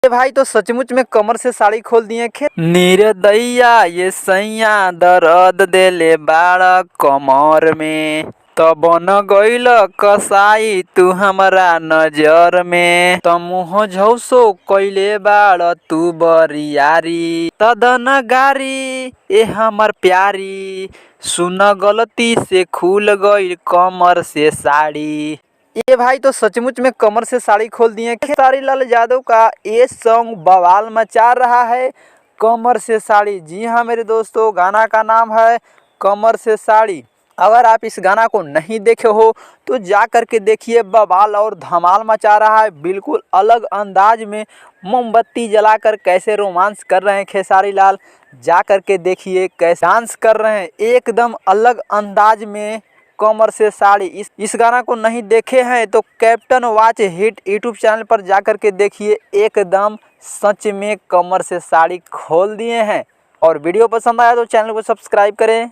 ये भाई तो सचमुच में कमर से साड़ी खोल दिए खे। निर्दया ये सैया दर्द देले बाड़ा कमर में, तब न गइल कसाई तू हमरा नजर में। तमुह झौसो कइले बाड़ तू बरियारी, तदन गारी ए हमर प्यारी। सुन गलती से खुल गइल कमर से साड़ी। ये भाई तो सचमुच में कमर से साड़ी खोल दिए। खेसारी लाल यादव का ये सॉन्ग बवाल मचा रहा है, कमर से साड़ी। जी हाँ मेरे दोस्तों, गाना का नाम है कमर से साड़ी। अगर आप इस गाना को नहीं देखे हो तो जा कर के देखिए, बवाल और धमाल मचा रहा है। बिल्कुल अलग अंदाज में मोमबत्ती जलाकर कैसे रोमांस कर रहे हैं खेसारी लाल, जा कर के देखिए कैसे डांस कर रहे हैं एकदम अलग अंदाज में। कमर से साड़ी, इस गाना को नहीं देखे हैं तो captain watch hit YouTube channel पर जाकर के देखिए, एकदम सच में कमर से साड़ी खोल दिए हैं। और वीडियो पसंद आया तो चैनल को सब्सक्राइब करें।